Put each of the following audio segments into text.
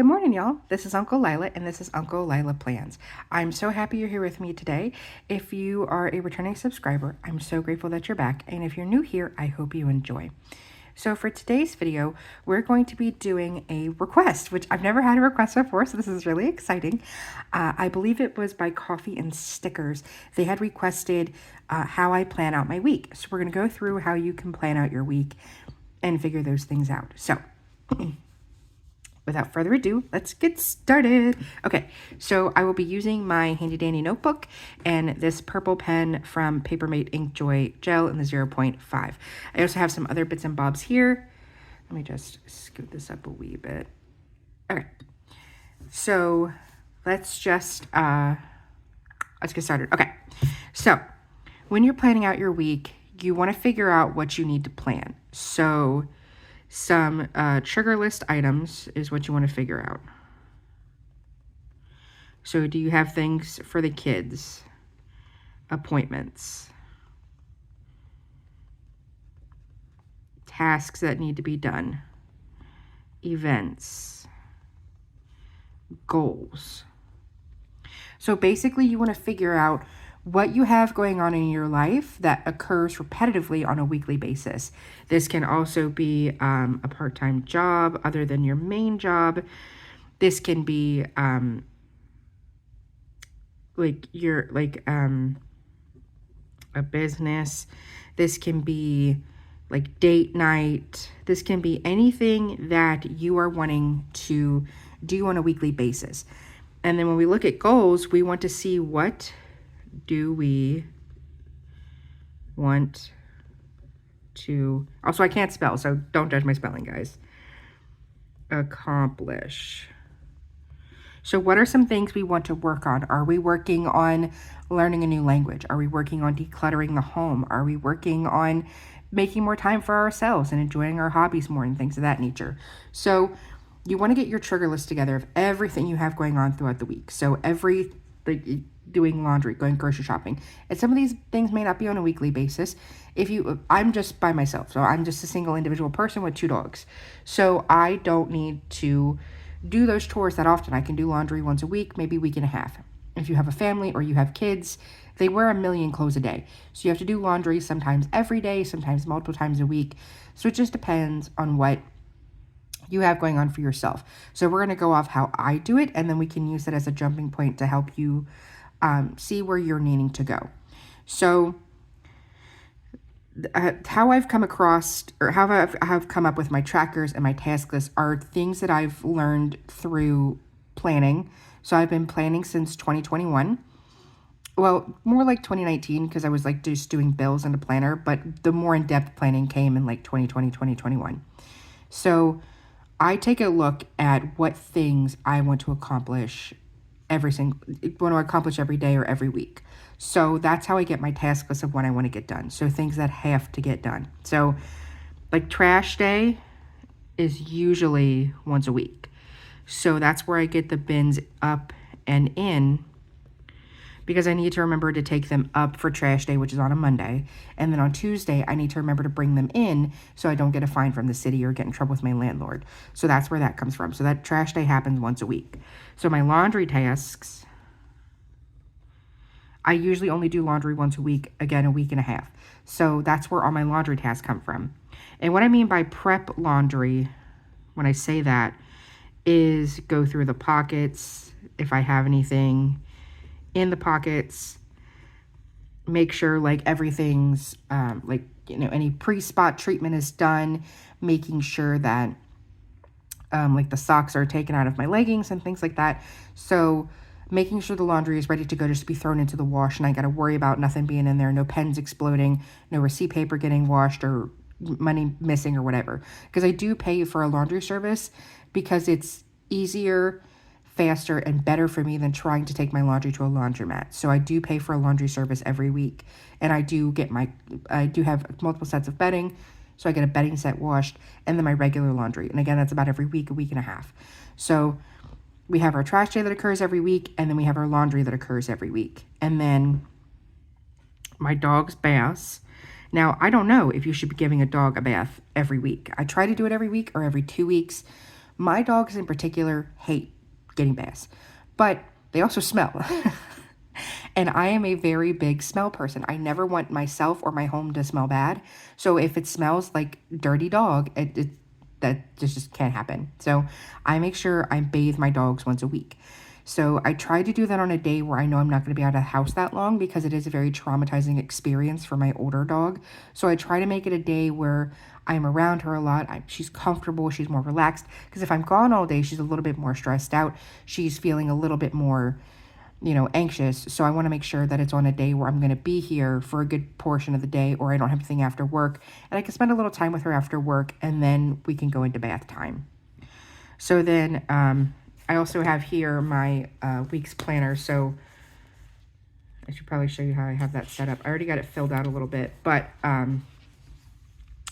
Good morning, y'all. This is Uncle Lila, and this is Uncle Lila Plans. I'm so happy you're here with me today. If you are a returning subscriber, I'm so grateful that you're back. And if you're new here, I hope you enjoy. So for today's video, we're going to be doing a request, which I've never had a request before, so this is really exciting. I believe it was by Coffee and Stickers. They had requested how I plan out my week. So we're going to go through how you can plan out your week and figure those things out. So without further ado, let's get started. Okay, so I will be using my handy dandy notebook and this purple pen from Papermate Ink Joy Gel in the 0.5. I also have some other bits and bobs here. Let me just scoot this up a wee bit. Okay, so let's get started. Okay, so when you're planning out your week, you want to figure out what you need to plan. So some trigger list items is what you want to figure out. So do you have things for the kids? Appointments? Tasks that need to be done? Events? Goals? So basically you want to figure out what you have going on in your life that occurs repetitively on a weekly basis. This can also be a part-time job other than your main job. This can be a business. This can be like date night. This can be anything that you are wanting to do on a weekly basis. And then when we look at goals, we want to see what do we want to, also I can't spell, so don't judge my spelling, guys. Accomplish. So what are some things we want to work on? Are we working on learning a new language? Are we working on decluttering the home? Are we working on making more time for ourselves and enjoying our hobbies more and things of that nature? So you want to get your trigger list together of everything you have going on throughout the week. So doing laundry, going grocery shopping. And some of these things may not be on a weekly basis. I'm just by myself. So I'm just a single individual person with 2 dogs. So I don't need to do those chores that often. I can do laundry once a week, maybe a week and a half. If you have a family or you have kids, they wear a million clothes a day. So you have to do laundry sometimes every day, sometimes multiple times a week. So it just depends on what you have going on for yourself. So we're going to go off how I do it, and then we can use it as a jumping point to help you see where you're needing to go. So how I've come across, or how I've come up with my trackers and my task lists are things that I've learned through planning. So I've been planning since 2021. Well, more like 2019, because I was like just doing bills in a planner, but the more in-depth planning came in like 2020, 2021. So I take a look at what things I want to accomplish every day or every week. So that's how I get my task list of what I want to get done. So things that have to get done. So like trash day is usually once a week. So that's where I get the bins up and in, because I need to remember to take them up for trash day, which is on a Monday. And then on Tuesday, I need to remember to bring them in so I don't get a fine from the city or get in trouble with my landlord. So that's where that comes from. So that trash day happens once a week. So my laundry tasks, I usually only do laundry once a week, again, a week and a half. So that's where all my laundry tasks come from. And what I mean by prep laundry, when I say that, is go through the pockets, if I have anything in the pockets, make sure like everything's any pre-spot treatment is done, making sure that like the socks are taken out of my leggings and things like that. So making sure the laundry is ready to go just to be thrown into the wash, and I got to worry about nothing being in there, no pens exploding, no receipt paper getting washed or money missing or whatever. Because I do pay for a laundry service because it's easier, faster, and better for me than trying to take my laundry to a laundromat. So I do pay for a laundry service every week, and I do have multiple sets of bedding, so I get a bedding set washed, and then my regular laundry. And again, that's about every week, a week and a half. So we have our trash day that occurs every week, and then we have our laundry that occurs every week. And then my dog's baths. Now, I don't know if you should be giving a dog a bath every week. I try to do it every week or every 2 weeks. My dogs in particular hate getting baths, but they also smell. And I am a very big smell person. I never want myself or my home to smell bad. So if it smells like dirty dog, that just can't happen. So I make sure I bathe my dogs once a week. So I try to do that on a day where I know I'm not going to be out of the house that long, because it is a very traumatizing experience for my older dog. So I try to make it a day where I'm around her a lot. She's comfortable. She's more relaxed. Because if I'm gone all day, she's a little bit more stressed out. She's feeling a little bit more, anxious. So I want to make sure that it's on a day where I'm going to be here for a good portion of the day, or I don't have anything after work, and I can spend a little time with her after work, and then we can go into bath time. So then I also have here my week's planner. So I should probably show you how I have that set up. I already got it filled out a little bit, but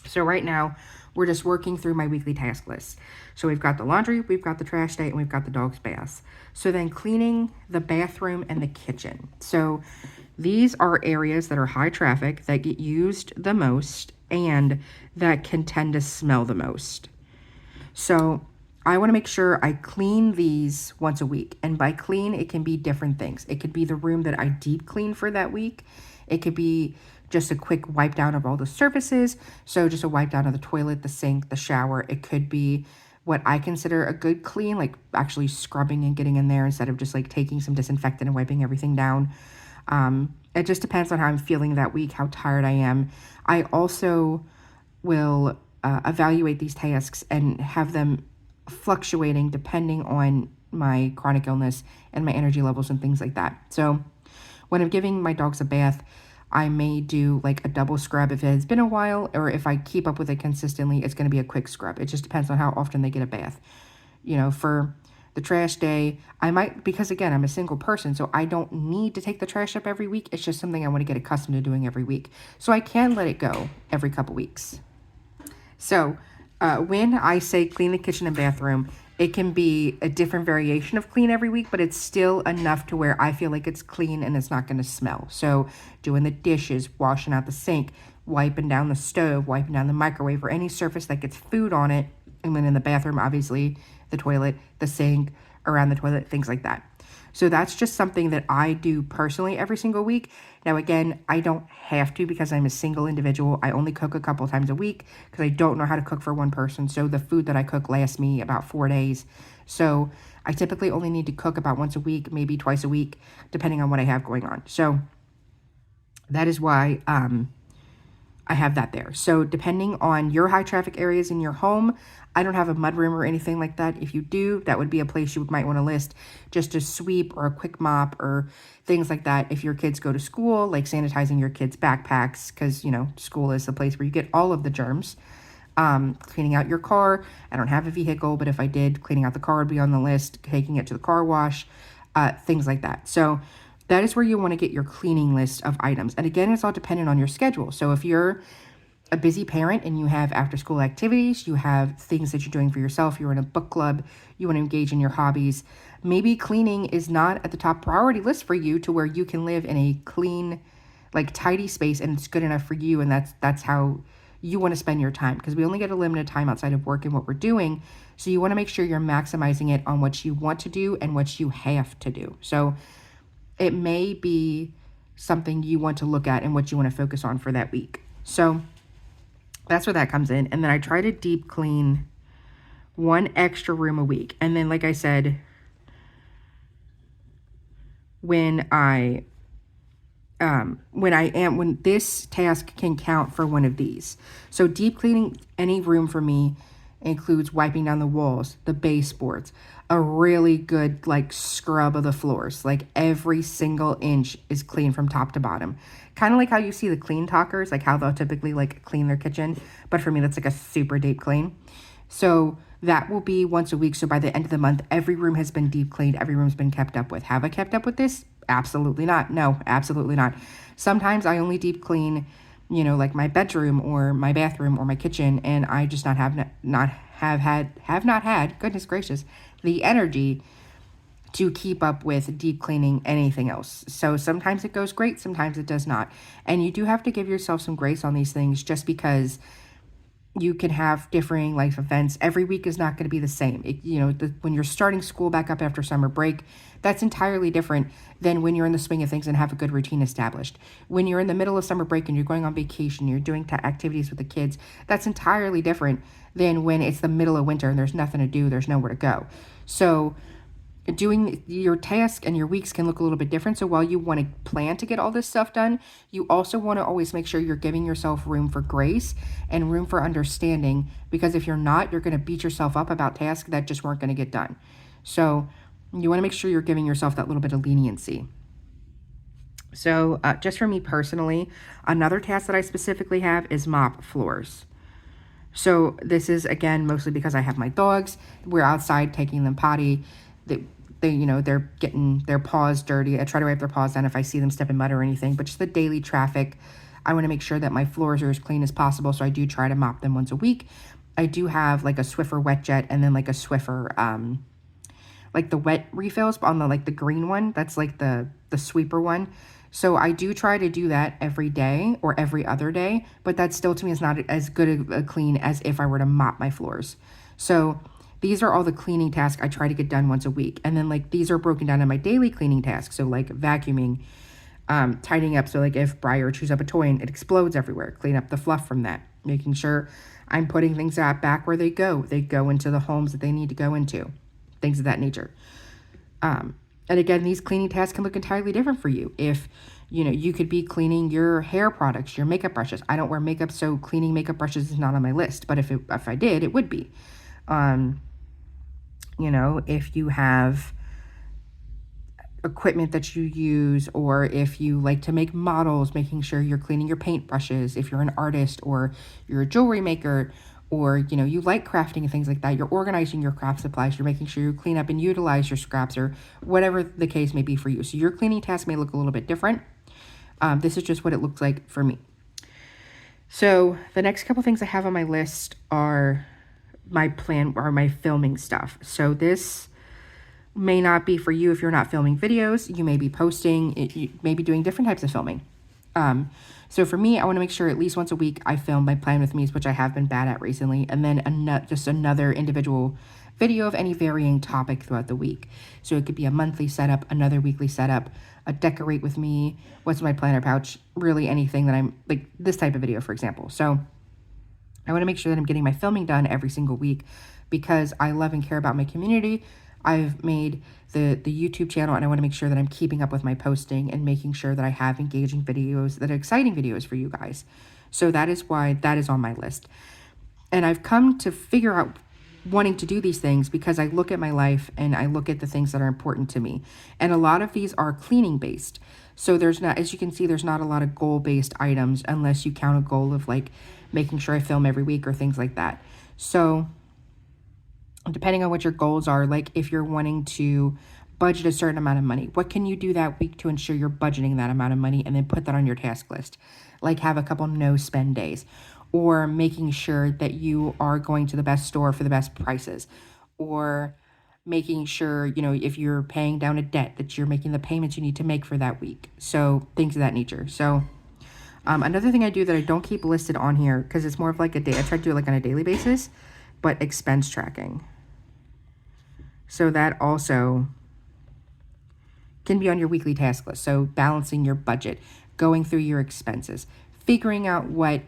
so right now we're just working through my weekly task list. So we've got the laundry, we've got the trash day, and we've got the dog's baths. So then cleaning the bathroom and the kitchen. So these are areas that are high traffic, that get used the most, and that can tend to smell the most. So I want to make sure I clean these once a week. And by clean, it can be different things. It could be the room that I deep clean for that week. It could be just a quick wipe down of all the surfaces. So just a wipe down of the toilet, the sink, the shower. It could be what I consider a good clean, like actually scrubbing and getting in there instead of just like taking some disinfectant and wiping everything down. It just depends on how I'm feeling that week, how tired I am. I also will evaluate these tasks and have them fluctuating depending on my chronic illness and my energy levels and things like that. So when I'm giving my dogs a bath, I may do like a double scrub if it has been a while, or if I keep up with it consistently, it's going to be a quick scrub. It just depends on how often they get a bath. For the trash day, I might, because again, I'm a single person, so I don't need to take the trash up every week. It's just something I want to get accustomed to doing every week. So I can let it go every couple weeks. So when I say clean the kitchen and bathroom, it can be a different variation of clean every week, but it's still enough to where I feel like it's clean and it's not going to smell. So doing the dishes, washing out the sink, wiping down the stove, wiping down the microwave, or any surface that gets food on it. And then in the bathroom, obviously, the toilet, the sink, around the toilet, things like that. So that's just something that I do personally every single week. Now, again, I don't have to because I'm a single individual. I only cook a couple times a week because I don't know how to cook for one person. So the food that I cook lasts me about 4 days. So I typically only need to cook about once a week, maybe twice a week, depending on what I have going on. So that is why I have that there. So depending on your high traffic areas in your home, I don't have a mudroom or anything like that. If you do, that would be a place you might want to list just a sweep or a quick mop or things like that. If your kids go to school, like sanitizing your kids' backpacks, because, school is the place where you get all of the germs. Cleaning out your car. I don't have a vehicle, but if I did, cleaning out the car would be on the list, taking it to the car wash, things like that. So that is where you want to get your cleaning list of items. And again, it's all dependent on your schedule. So if you're a busy parent and you have after school activities, you have things that you're doing for yourself, you're in a book club, you want to engage in your hobbies, maybe cleaning is not at the top priority list for you to where you can live in a clean, like tidy space and it's good enough for you, and that's how you want to spend your time, because we only get a limited time outside of work and what we're doing. So you want to make sure you're maximizing it on what you want to do and what you have to do. So it may be something you want to look at and what you want to focus on for that week. So that's where that comes in. And then I try to deep clean one extra room a week. And then, like I said, when this task can count for one of these. So deep cleaning any room for me includes wiping down the walls, the baseboards, a really good scrub of the floors. Like every single inch is clean from top to bottom. Kind of like how you see the clean talkers, like how they'll typically clean their kitchen. But for me, that's a super deep clean. So that will be once a week. So by the end of the month, every room has been deep cleaned. Every room's been kept up with. Have I kept up with this? Absolutely not. No, absolutely not. Sometimes I only deep clean, like my bedroom or my bathroom or my kitchen, and I just have not had, goodness gracious, the energy to keep up with deep cleaning anything else. So sometimes it goes great, sometimes it does not. And you do have to give yourself some grace on these things, just because, You can have differing life events. Every week is not going to be the same. When you're starting school back up after summer break, that's entirely different than when you're in the swing of things and have a good routine established. When you're in the middle of summer break and you're going on vacation, you're doing activities with the kids, that's entirely different than when it's the middle of winter and there's nothing to do, there's nowhere to go. So doing your task and your weeks can look a little bit different. So while you want to plan to get all this stuff done, you also want to always make sure you're giving yourself room for grace and room for understanding, because if you're not, you're going to beat yourself up about tasks that just weren't going to get done. So you want to make sure you're giving yourself that little bit of leniency. So just for me personally, another task that I specifically have is mop floors. So this is, again, mostly because I have my dogs. We're outside taking them potty. They're getting their paws dirty. I try to wipe their paws down if I see them step in mud or anything, but just the daily traffic. I want to make sure that my floors are as clean as possible, so I do try to mop them once a week. I do have like a Swiffer wet jet and then like a Swiffer, like the wet refills on the green one. That's like the sweeper one. So I do try to do that every day or every other day, but that still to me is not as good a clean as if I were to mop my floors. So these are all the cleaning tasks I try to get done once a week. And then these are broken down in my daily cleaning tasks. So like vacuuming, tidying up. So like if Briar chews up a toy and it explodes everywhere, clean up the fluff from that, making sure I'm putting things back where they go. They go into the homes that they need to go into, things of that nature. And again, these cleaning tasks can look entirely different for you. If, you could be cleaning your hair products, your makeup brushes. I don't wear makeup, so cleaning makeup brushes is not on my list. But if I did, it would be. If you have equipment that you use, or if you like to make models, making sure you're cleaning your paint brushes. If you're an artist or you're a jewelry maker, or, you like crafting and things like that, you're organizing your craft supplies, you're making sure you clean up and utilize your scraps, or whatever the case may be for you. So your cleaning task may look a little bit different. This is just what it looks like for me. So the next couple things I have on my list are my plan or my filming stuff. So this may not be for you if you're not filming videos. You may be posting, you may be doing different types of filming. So for me, I want to make sure at least once a week I film my Plan With Me's, which I have been bad at recently, and then just another individual video of any varying topic throughout the week. So it could be a monthly setup, another weekly setup, a decorate with me, what's in my planner pouch, really anything that I'm like this type of video, for example. So I want to make sure that I'm getting my filming done every single week because I love and care about my community. I've made the YouTube channel, and I want to make sure that I'm keeping up with my posting and making sure that I have engaging videos, that are exciting videos for you guys. So that is why that is on my list. And I've come to figure out wanting to do these things because I look at my life and I look at the things that are important to me. And a lot of these are cleaning based. So there's not, as you can see, there's not a lot of goal based items unless you count a goal of like making sure I film every week or things like that. So depending on what your goals are, like if you're wanting to budget a certain amount of money, what can you do that week to ensure you're budgeting that amount of money and then put that on your task list? Like have a couple no spend days, or making sure that you are going to the best store for the best prices, or making sure, if you're paying down a debt, that you're making the payments you need to make for that week. So things of that nature. So another thing I do that I don't keep listed on here because it's more of like a day, I try to do it like on a daily basis, but expense tracking. So that also can be on your weekly task list. So balancing your budget, going through your expenses, figuring out what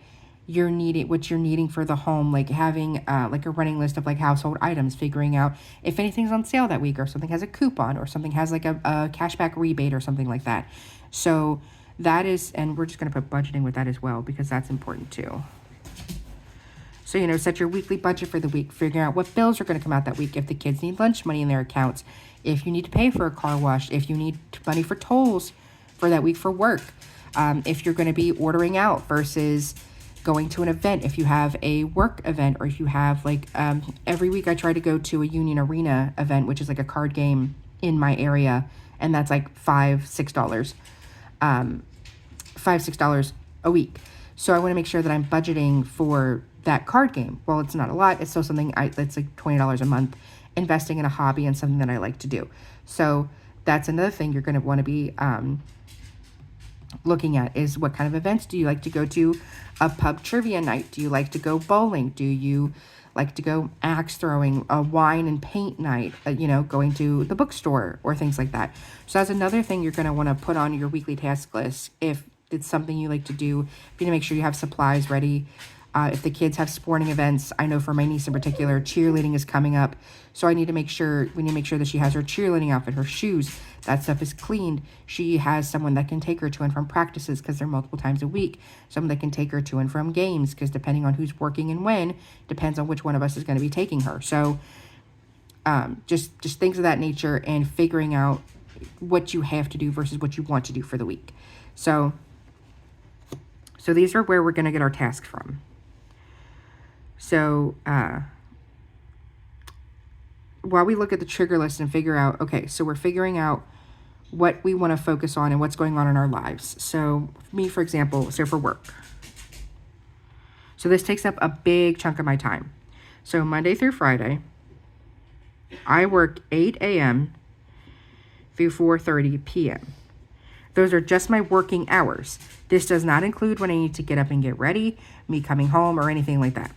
you're needing for the home, like having like a running list of like household items, figuring out if anything's on sale that week, or something has a coupon, or something has like a cashback rebate or something like that. So that is, and we're just going to put budgeting with that as well because that's important too. So, set your weekly budget for the week, figuring out what bills are going to come out that week, if the kids need lunch money in their accounts, if you need to pay for a car wash, if you need money for tolls for that week for work, if you're going to be ordering out versus going to an event, if you have a work event, or if you have like, every week I try to go to a Union Arena event, which is like a card game in my area, and that's like $5-6 a week. So I want to make sure that I'm budgeting for that card game. Well, it's not a lot. It's still something that's like $20 a month, investing in a hobby and something that I like to do. So that's another thing you're going to want to be looking at is what kind of events do you like to go to? A pub trivia night? Do you like to go bowling? Do you like to go axe throwing? A wine and paint night? Going to the bookstore or things like that. So that's another thing you're going to want to put on your weekly task list if it's something you like to do. You need to make sure you have supplies ready. If the kids have sporting events, I know for my niece in particular, cheerleading is coming up. So we need to make sure that she has her cheerleading outfit, her shoes, that stuff is cleaned. She has someone that can take her to and from practices because they're multiple times a week. Someone that can take her to and from games because depending on who's working and when, depends on which one of us is going to be taking her. So just things of that nature and figuring out what you have to do versus what you want to do for the week. So these are where we're going to get our tasks from. So while we look at the trigger list and figure out, okay, so we're figuring out what we want to focus on and what's going on in our lives. So me, for example, for work. So this takes up a big chunk of my time. So Monday through Friday, I work 8 a.m. through 4:30 p.m. Those are just my working hours. This does not include when I need to get up and get ready, me coming home, or anything like that.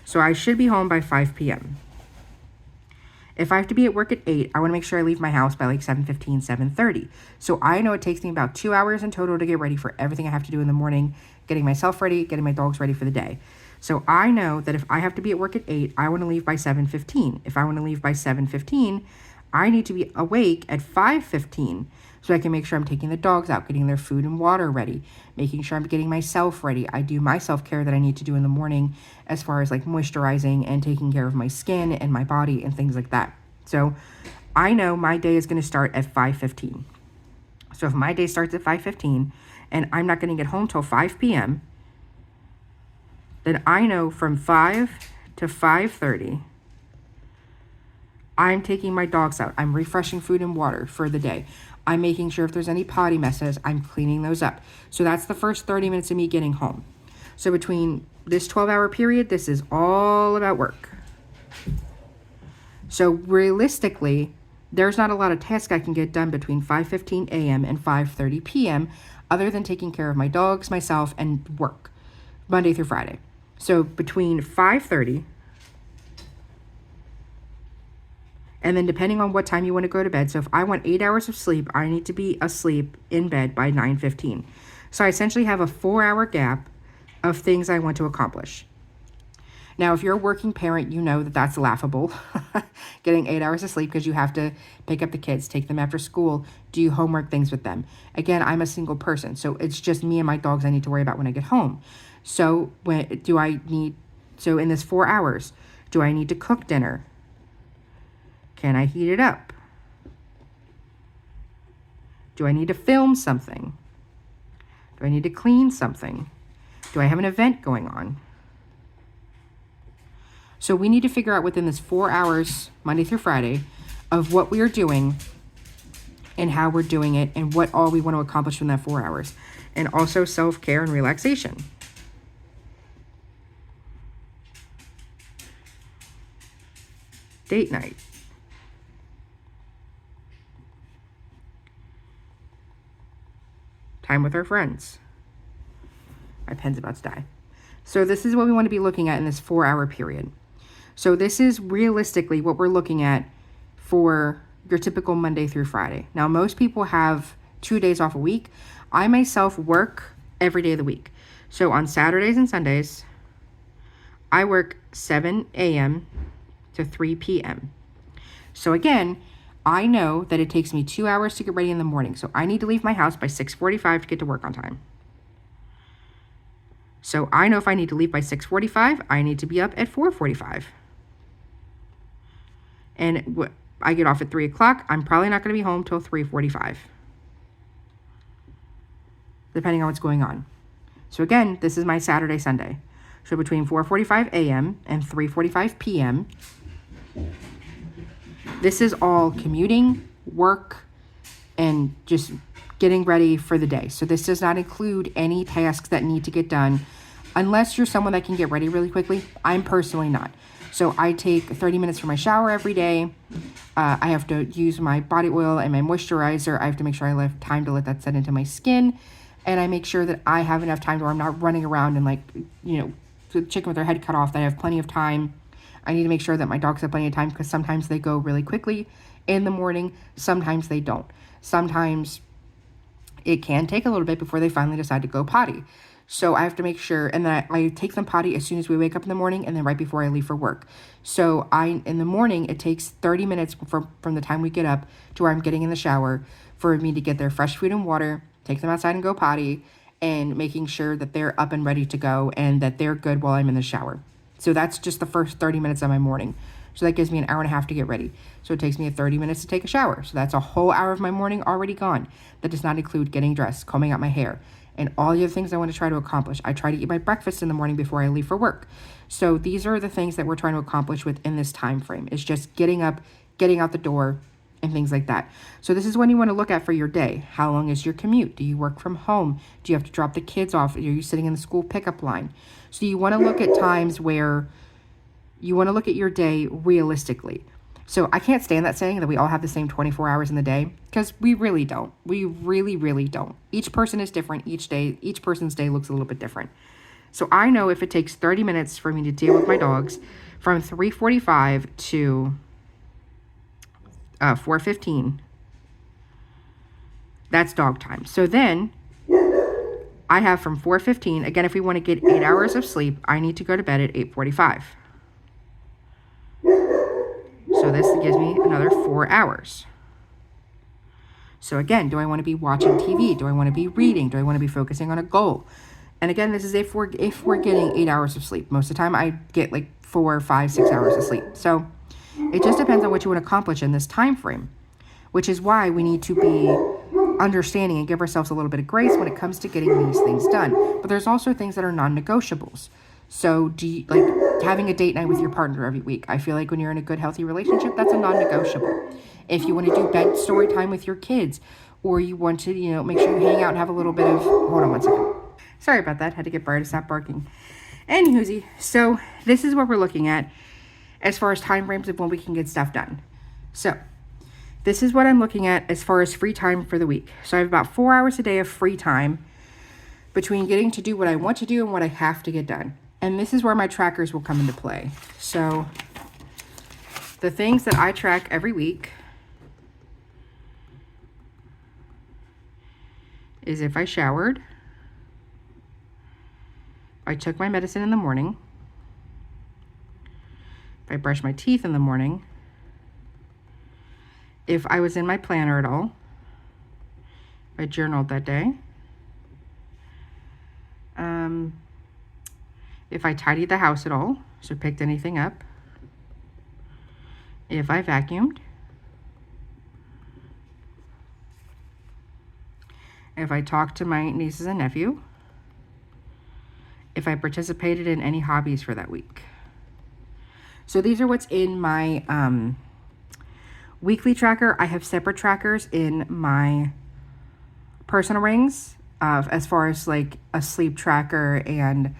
So I should be home by 5 p.m. If I have to be at work at 8, I want to make sure I leave my house by like 7:15, 7:30. So I know it takes me about 2 hours in total to get ready for everything I have to do in the morning, getting myself ready, getting my dogs ready for the day. So I know that if I have to be at work at 8, I want to leave by 7:15. If I want to leave by 7:15, I need to be awake at 5:15 so I can make sure I'm taking the dogs out, getting their food and water ready, making sure I'm getting myself ready. I do my self-care that I need to do in the morning as far as like moisturizing and taking care of my skin and my body and things like that. So I know my day is going to start at 5:15. So if my day starts at 5:15 and I'm not going to get home till 5 p.m., then I know from 5 to 5:30, I'm taking my dogs out. I'm refreshing food and water for the day. I'm making sure if there's any potty messes, I'm cleaning those up. So that's the first 30 minutes of me getting home. So between this 12-hour period, this is all about work. So realistically, there's not a lot of tasks I can get done between 5:15 a.m. and 5:30 p.m. other than taking care of my dogs, myself, and work, Monday through Friday. So between 5:30 and then depending on what time you want to go to bed. So if I want 8 hours of sleep, I need to be asleep in bed by 9:15. So I essentially have a 4-hour gap of things I want to accomplish. Now, if you're a working parent, you know that that's laughable, getting 8 hours of sleep because you have to pick up the kids, take them after school, do homework things with them. Again, I'm a single person, so it's just me and my dogs I need to worry about when I get home. So in this 4 hours, do I need to cook dinner? Can I heat it up? Do I need to film something? Do I need to clean something? Do I have an event going on? So we need to figure out within this 4 hours, Monday through Friday, of what we are doing and how we're doing it and what all we want to accomplish in that 4 hours. And also self-care and relaxation. Date night. Time with our friends. My pen's about to die. So this is what we want to be looking at in this 4-hour period. So this is realistically what we're looking at for your typical Monday through Friday. Now, most people have 2 days off a week. I myself work every day of the week. So on Saturdays and Sundays, I work 7 a.m. to 3 p.m. So again, I know that it takes me 2 hours to get ready in the morning. So I need to leave my house by 6:45 to get to work on time. So I know if I need to leave by 6:45, I need to be up at 4:45. And I get off at 3 o'clock. I'm probably not going to be home till 3:45, depending on what's going on. So again, this is my Saturday, Sunday. So between 4:45 a.m. and 3:45 p.m., this is all commuting, work, and just getting ready for the day. So this does not include any tasks that need to get done unless you're someone that can get ready really quickly. I'm personally not. So I take 30 minutes for my shower every day. I have to use my body oil and my moisturizer. I have to make sure I have time to let that set into my skin. and I make sure that I have enough time where I'm not running around and like, the chicken with their head cut off, that I have plenty of time. I need to make sure that my dogs have plenty of time, because sometimes they go really quickly in the morning, sometimes they don't. Sometimes it can take a little bit before they finally decide to go potty. So I have to make sure, and then I take them potty as soon as we wake up in the morning, and then right before I leave for work. So in the morning, it takes 30 minutes from the time we get up to where I'm getting in the shower for me to get their fresh food and water, take them outside and go potty, and making sure that they're up and ready to go and that they're good while I'm in the shower. So that's just the first 30 minutes of my morning. So that gives me an hour and a half to get ready. So it takes me 30 minutes to take a shower. So that's a whole hour of my morning already gone. That does not include getting dressed, combing out my hair, and all the other things I want to try to accomplish. I try to eat my breakfast in the morning before I leave for work. So these are the things that we're trying to accomplish within this time frame. It's just getting up, getting out the door, and things like that. So this is when you want to look at for your day. How long is your commute? Do you work from home? Do you have to drop the kids off? Are you sitting in the school pickup line? So you want to look at times where you want to look at your day realistically. So I can't stand that saying that we all have the same 24 hours in the day, because we really don't. We really, really don't. Each person is different each day. Each person's day looks a little bit different. So I know if it takes 30 minutes for me to deal with my dogs from 3:45 to 4:15, that's dog time. So then I have from 4:15, again, if we want to get 8 hours of sleep, I need to go to bed at 8:45. So this gives me another 4 hours. So again, do I want to be watching TV? Do I want to be reading? Do I want to be focusing on a goal? And again, this is if we're getting 8 hours of sleep. Most of the time I get like 4, 5, 6 hours of sleep. So it just depends on what you want to accomplish in this time frame, which is why we need to be understanding and give ourselves a little bit of grace when it comes to getting these things done. But there's also things that are non-negotiables. So do you, like having a date night with your partner every week? I feel like when you're in a good, healthy relationship, that's a non-negotiable. If you want to do bed story time with your kids, or you want to, make sure you hang out and have a little bit of, hold on one second. Sorry about that. Had to get Bar to stop barking. Anywhoosie, so this is what we're looking at as far as time frames of when we can get stuff done. So this is what I'm looking at as far as free time for the week. So I have about 4 hours a day of free time between getting to do what I want to do and what I have to get done. And this is where my trackers will come into play. So the things that I track every week is if I showered, I took my medicine in the morning, if I brushed my teeth in the morning, if I was in my planner at all, if I journaled that day, if I tidied the house at all, so picked anything up, if I vacuumed, if I talked to my nieces and nephew, if I participated in any hobbies for that week. So these are what's in my weekly tracker. I have separate trackers in my personal rings as far as like a sleep tracker and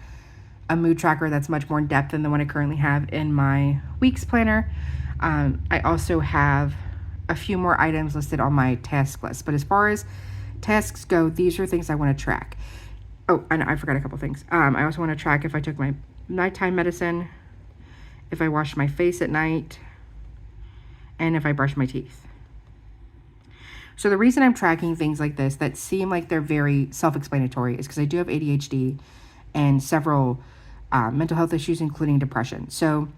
a mood tracker that's much more in depth than the one I currently have in my week's planner. I also have a few more items listed on my task list, but as far as tasks go, these are things I want to track. Oh, and I forgot a couple things. I also want to track if I took my nighttime medicine, if I washed my face at night, and if I brushed my teeth. So the reason I'm tracking things like this that seem like they're very self-explanatory is because I do have ADHD and several mental health issues, including depression. So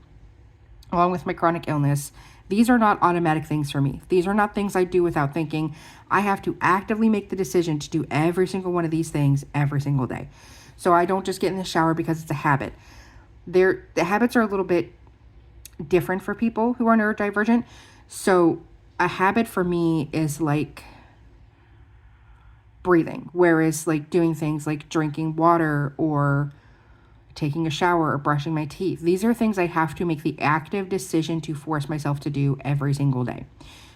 along with my chronic illness, these are not automatic things for me. These are not things I do without thinking. I have to actively make the decision to do every single one of these things every single day. So I don't just get in the shower because it's a habit. The habits are a little bit different for people who are neurodivergent. So a habit for me is like breathing, whereas like doing things like drinking water or taking a shower or brushing my teeth, these are things I have to make the active decision to force myself to do every single day.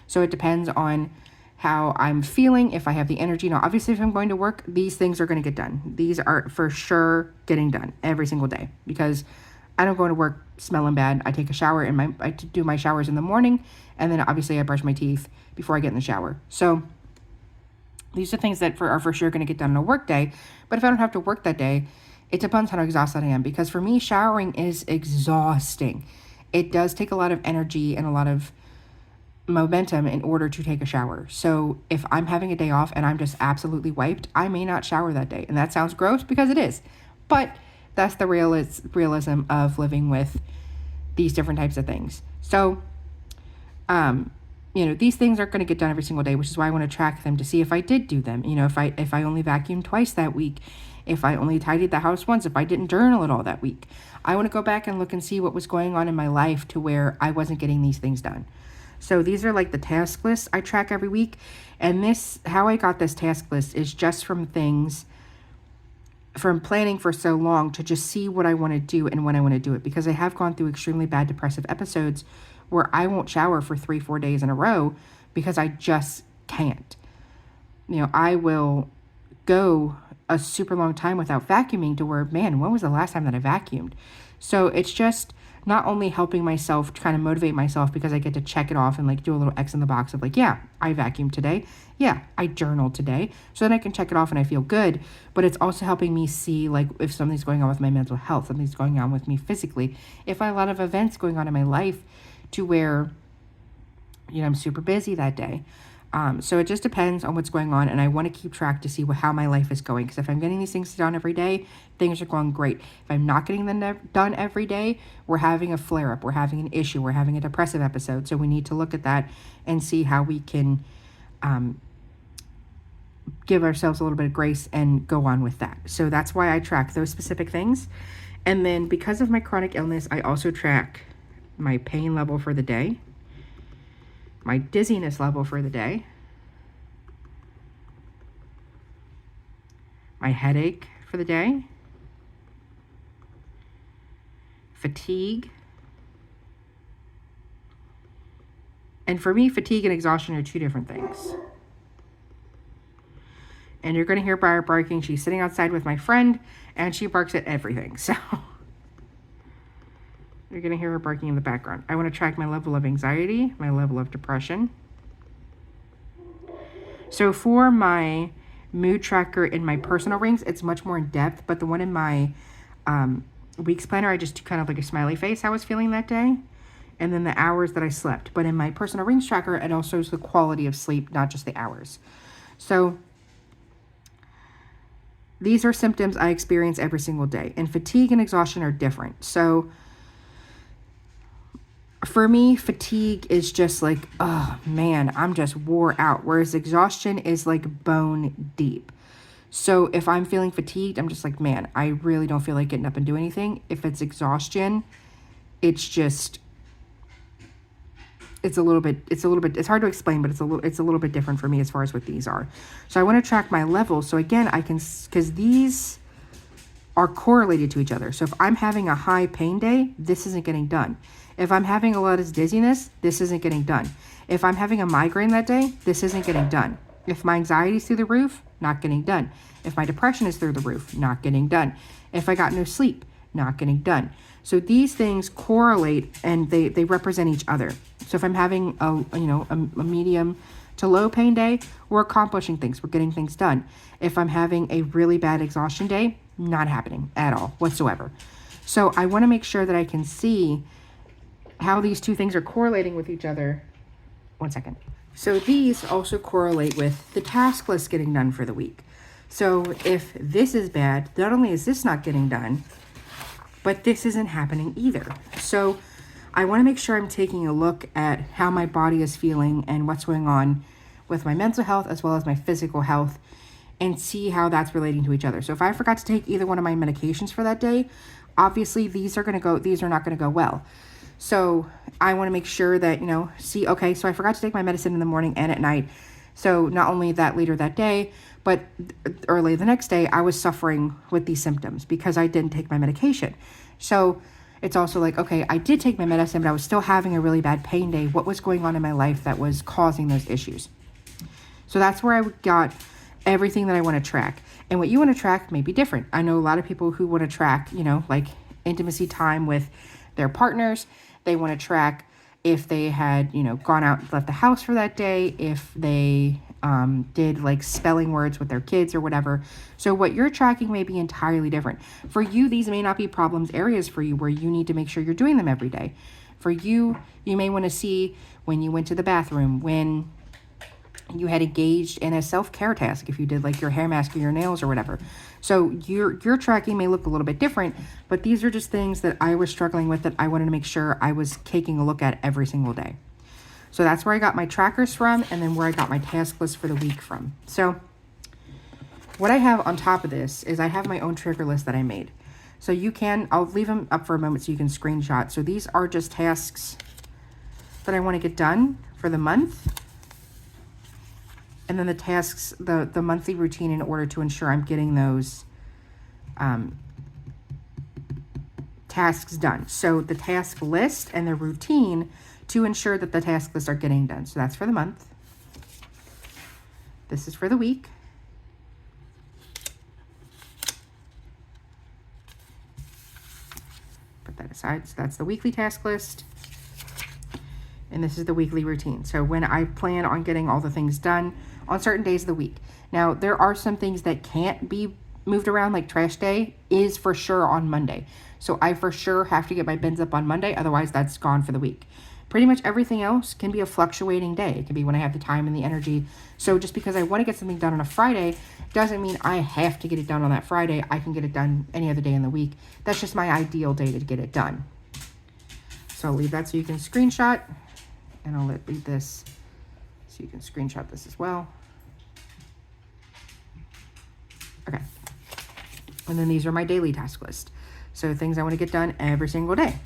So it depends on how I'm feeling, if I have the energy. Now, obviously, if I'm going to work, these things are going to get done. These are for sure getting done every single day because I don't go to work smelling bad. I take a shower I do my showers in the morning, and then obviously I brush my teeth before I get in the shower. So These are things that are for sure going to get done on a work day. But if I don't have to work that day, it depends how exhausted I am. Because for me, showering is exhausting. It does take a lot of energy and a lot of momentum in order to take a shower. So if I'm having a day off and I'm just absolutely wiped, I may not shower that day. And that sounds gross because it is. But that's the realism of living with these different types of things. So, these things aren't going to get done every single day, which is why I want to track them to see if I did do them. If I only vacuumed twice that week, if I only tidied the house once, if I didn't journal at all that week. I want to go back and look and see what was going on in my life to where I wasn't getting these things done. So these are like the task lists I track every week. And how I got this task list is just from planning for so long to just see what I want to do and when I want to do it. Because I have gone through extremely bad depressive episodes where I won't shower for 3-4 days in a row because I just can't. I will go a super long time without vacuuming to where, man, when was the last time that I vacuumed? So it's just not only helping myself, trying to motivate myself because I get to check it off and like do a little X in the box of like, yeah, I vacuumed today. Yeah, I journaled today. So then I can check it off and I feel good. But it's also helping me see like if something's going on with my mental health, something's going on with me physically. If I have a lot of events going on in my life to where, I'm super busy that day. So it just depends on what's going on, and I want to keep track to see how my life is going. Because if I'm getting these things done every day, things are going great. If I'm not getting them done every day, we're having a flare-up, we're having an issue, we're having a depressive episode. So we need to look at that and see how we can give ourselves a little bit of grace and go on with that. So that's why I track those specific things. And then because of my chronic illness, I also track my pain level for the day, my dizziness level for the day, my headache for the day, fatigue. And for me, fatigue and exhaustion are two different things. And you're going to hear Briar barking. She's sitting outside with my friend, and she barks at everything. So you're going to hear her barking in the background. I want to track my level of anxiety, my level of depression. So for my mood tracker in my personal rings, it's much more in depth. But the one in my weeks planner, I just do kind of like a smiley face I was feeling that day. And then the hours that I slept. But in my personal rings tracker, it also is the quality of sleep, not just the hours. So these are symptoms I experience every single day. And fatigue and exhaustion are different. So for me, fatigue is just like, oh man, I'm just wore out. Whereas exhaustion is like bone deep. So if I'm feeling fatigued, I'm just like, man, I really don't feel like getting up and do anything. If it's exhaustion, it's hard to explain, but it's a little bit different for me as far as what these are. So I want to track my levels. So again, because these are correlated to each other. So if I'm having a high pain day, this isn't getting done. If I'm having a lot of dizziness, this isn't getting done. If I'm having a migraine that day, this isn't getting done. If my anxiety is through the roof, not getting done. If my depression is through the roof, not getting done. If I got no sleep, not getting done. So these things correlate and they represent each other. So if I'm having a medium to low pain day, we're accomplishing things. We're getting things done. If I'm having a really bad exhaustion day, not happening at all whatsoever. So I want to make sure that I can see how these two things are correlating with each other. One second. So these also correlate with the task list getting done for the week. So if this is bad, not only is this not getting done, but this isn't happening either. So I want to make sure I'm taking a look at how my body is feeling and what's going on with my mental health as well as my physical health and see how that's relating to each other. So if I forgot to take either one of my medications for that day, obviously these are not going to go well. So I want to make sure that, okay, so I forgot to take my medicine in the morning and at night. So not only that later that day, but early the next day, I was suffering with these symptoms because I didn't take my medication. So it's also like, okay, I did take my medicine, but I was still having a really bad pain day. What was going on in my life that was causing those issues? So that's where I got everything that I want to track. And what you want to track may be different. I know a lot of people who want to track, like intimacy time with their partners. They want to track if they had, gone out and left the house for that day, if they did like spelling words with their kids or whatever. So what you're tracking may be entirely different. For you, these may not be problems areas for you where you need to make sure you're doing them every day. For you, you may want to see when you went to the bathroom, when you had engaged in a self-care task, if you did like your hair mask or your nails or whatever. So your tracking may look a little bit different, but these are just things that I was struggling with that I wanted to make sure I was taking a look at every single day. So that's where I got my trackers from, and then where I got my task list for the week from. So what I have on top of this is I have my own trigger list that I made. So you can, I'll leave them up for a moment so you can screenshot. So these are just tasks that I want to get done for the month. And then the tasks, the monthly routine in order to ensure I'm getting those tasks done. So the task list and the routine to ensure that the task lists are getting done. So that's for the month. This is for the week. Put that aside. So that's the weekly task list. And this is the weekly routine. So when I plan on getting all the things done on certain days of the week. Now, there are some things that can't be moved around, like trash day is for sure on Monday. So I for sure have to get my bins up on Monday. Otherwise, that's gone for the week. Pretty much everything else can be a fluctuating day. It can be when I have the time and the energy. So just because I want to get something done on a Friday doesn't mean I have to get it done on that Friday. I can get it done any other day in the week. That's just my ideal day to get it done. So I'll leave that so you can screenshot. And I'll leave this so you can screenshot this as well. Okay. And then these are my daily task list. So things I want to get done every single day.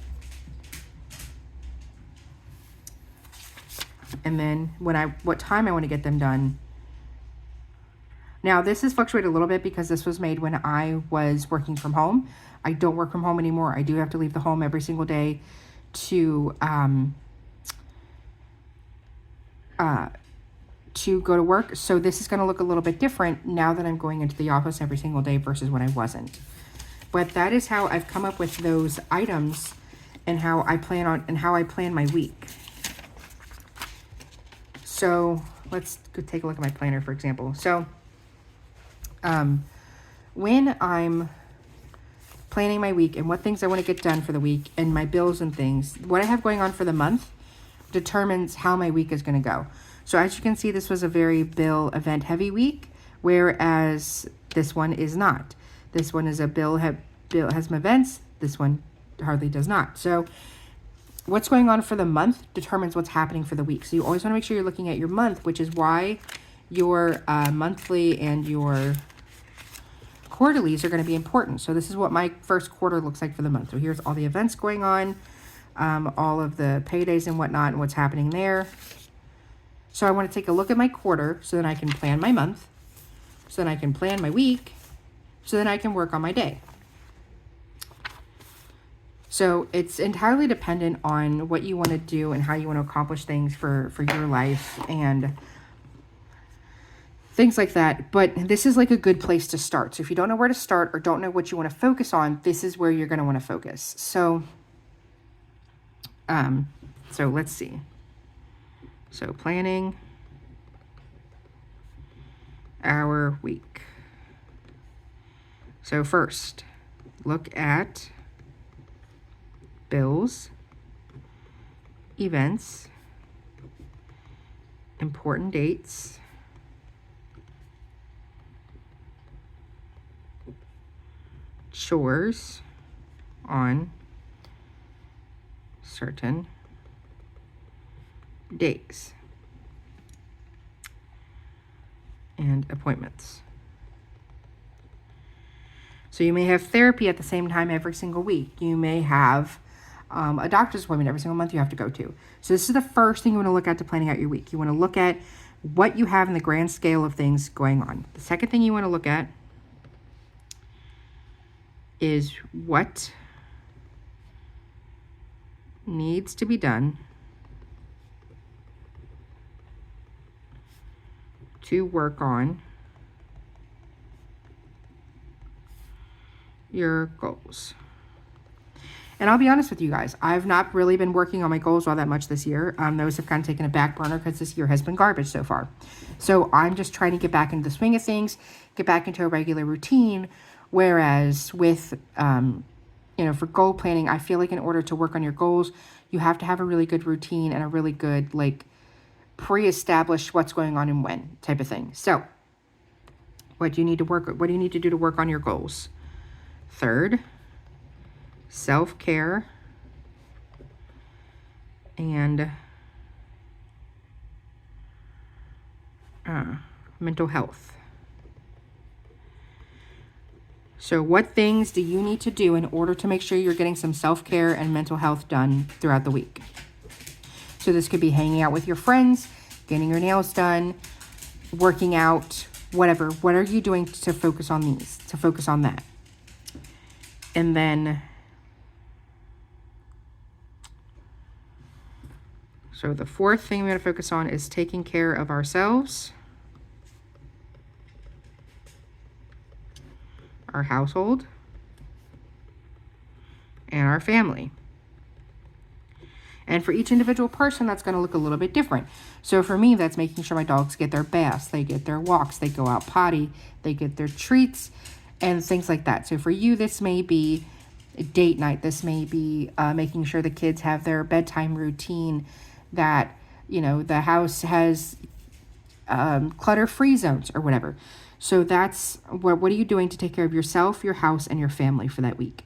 And then what time I want to get them done. Now this has fluctuated a little bit because this was made when I was working from home. I don't work from home anymore. I do have to leave the home every single day to go to work. So this is going to look a little bit different now that I'm going into the office every single day versus when I wasn't. But that is how I've come up with those items and how I plan my week. So let's go take a look at my planner, for example. So when I'm planning my week and what things I want to get done for the week and my bills and things, what I have going on for the month determines how my week is going to go. So as you can see, this was a very bill event heavy week, whereas this one is not. This one is a bill has some events. This one hardly does not. So what's going on for the month determines what's happening for the week. So you always want to make sure you're looking at your month, which is why your monthly and your quarterlies are going to be important. So this is what my first quarter looks like for the month. So here's all the events going on, all of the paydays and whatnot and what's happening there. So I want to take a look at my quarter so then I can plan my month, so then I can plan my week, so then I can work on my day. So it's entirely dependent on what you want to do and how you want to accomplish things for your life and things like that. But this is like a good place to start. So if you don't know where to start or don't know what you want to focus on, this is where you're going to want to focus. So let's see. So planning our week. So first, look at bills, events, important dates, chores on certain days, and appointments. So you may have therapy at the same time every single week. You may have a doctor's appointment every single month you have to go to. So this is the first thing you want to look at to planning out your week. You want to look at what you have in the grand scale of things going on. The second thing you want to look at is what needs to be done to work on your goals. And I'll be honest with you guys, I've not really been working on my goals all that much this year. Those have kind of taken a back burner because this year has been garbage so far. So I'm just trying to get back into the swing of things, get back into a regular routine. Whereas with, for goal planning, I feel like in order to work on your goals, you have to have a really good routine and a really good, like, pre-established what's going on and when type of thing. So what do you need to do to work on your goals? Third, self-care and mental health. So what things do you need to do in order to make sure you're getting some self-care and mental health done throughout the week? So this could be hanging out with your friends, getting your nails done, working out, whatever. What are you doing to focus on these, to focus on that? And then, so the fourth thing we're going to focus on is taking care of ourselves, our household, and our family. And for each individual person, that's going to look a little bit different. So for me, that's making sure my dogs get their baths, they get their walks, they go out potty, they get their treats, and things like that. So for you, this may be date night. This may be making sure the kids have their bedtime routine, that, the house has clutter-free zones or whatever. So that's what are you doing to take care of yourself, your house, and your family for that week?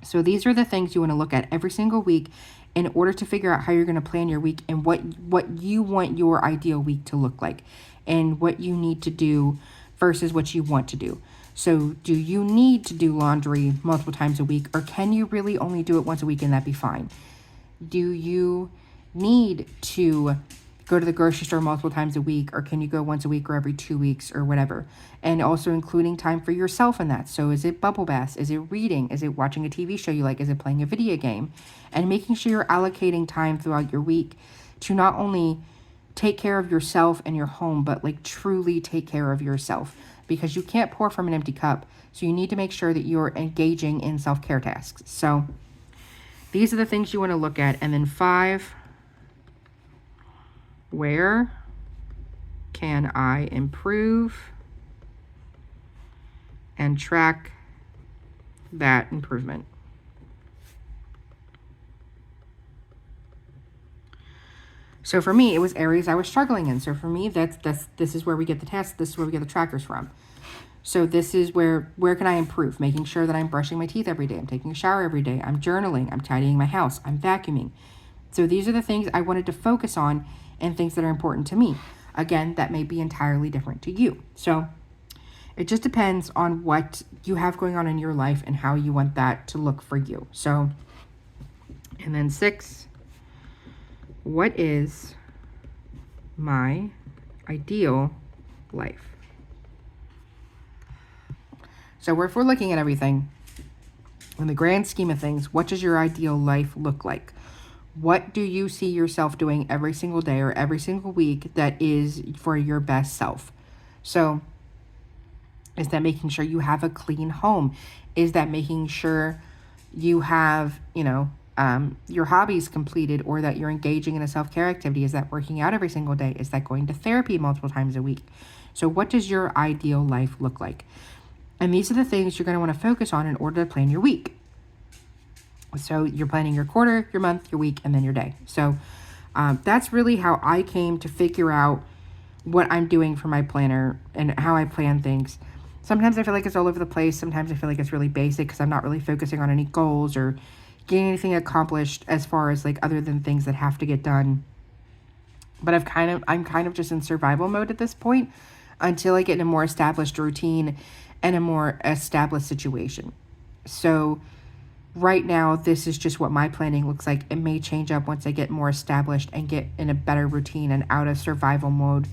So these are the things you want to look at every single week in order to figure out how you're going to plan your week and what you want your ideal week to look like and what you need to do versus what you want to do. So do you need to do laundry multiple times a week, or can you really only do it once a week and that be fine? Do you need to go to the grocery store multiple times a week, or can you go once a week or every 2 weeks or whatever? And also including time for yourself in that. So is it bubble baths? Is it reading? Is it watching a TV show you like? Is it playing a video game? And making sure you're allocating time throughout your week to not only take care of yourself and your home, but like truly take care of yourself, because you can't pour from an empty cup. So you need to make sure that you're engaging in self-care tasks. So these are the things you want to look at. And then 5, where can I improve and track that improvement? So for me, it was areas I was struggling in. So for me, this is where we get the tasks. This is where we get the trackers from. So this is where can I improve? Making sure that I'm brushing my teeth every day. I'm taking a shower every day. I'm journaling. I'm tidying my house. I'm vacuuming. So these are the things I wanted to focus on and things that are important to me. Again, that may be entirely different to you. So it just depends on what you have going on in your life and how you want that to look for you. So, and then 6, what is my ideal life? So if we're looking at everything, in the grand scheme of things, what does your ideal life look like? What do you see yourself doing every single day or every single week that is for your best self? So is that making sure you have a clean home? Is that making sure you have, your hobbies completed, or that you're engaging in a self-care activity? Is that working out every single day? Is that going to therapy multiple times a week? So what does your ideal life look like? And these are the things you're going to want to focus on in order to plan your week. So you're planning your quarter, your month, your week, and then your day. So that's really how I came to figure out what I'm doing for my planner and how I plan things. Sometimes I feel like it's all over the place. Sometimes I feel like it's really basic because I'm not really focusing on any goals or getting anything accomplished as far as like other than things that have to get done. But I'm kind of just in survival mode at this point until I get in a more established routine and a more established situation. So right now, this is just what my planning looks like. It may change up once I get more established and get in a better routine and out of survival mode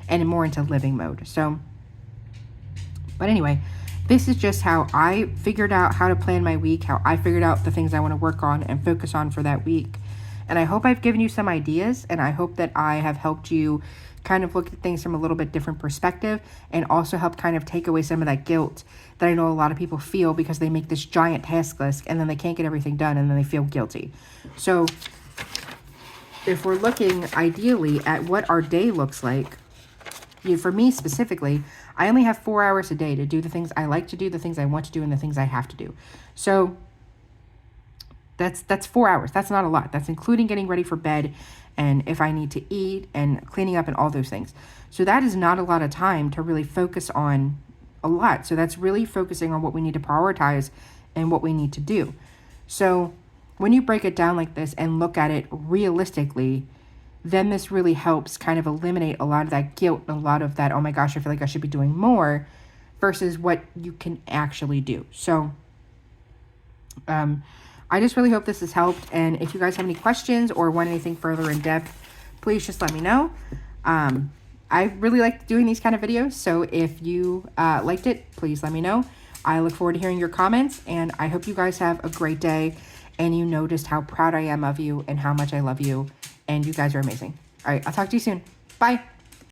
and more into living mode. So, but anyway, this is just how I figured out how to plan my week, how I figured out the things I want to work on and focus on for that week. And I hope I've given you some ideas, and I hope that I have helped you kind of look at things from a little bit different perspective, and also help kind of take away some of that guilt that I know a lot of people feel because they make this giant task list and then they can't get everything done and then they feel guilty. So if we're looking ideally at what our day looks like, for me specifically, I only have 4 hours a day to do the things I like to do, the things I want to do, and the things I have to do. So that's 4 hours. That's not a lot. That's including getting ready for bed and if I need to eat and cleaning up and all those things. So that is not a lot of time to really focus on a lot. So that's really focusing on what we need to prioritize and what we need to do. So when you break it down like this and look at it realistically, then this really helps kind of eliminate a lot of that guilt and a lot of that, oh my gosh, I feel like I should be doing more, versus what you can actually do. So I just really hope this has helped. And if you guys have any questions or want anything further in depth, please just let me know. I really like doing these kind of videos. So if you liked it, please let me know. I look forward to hearing your comments, and I hope you guys have a great day and you know just how proud I am of you and how much I love you. And you guys are amazing. All right, I'll talk to you soon. Bye.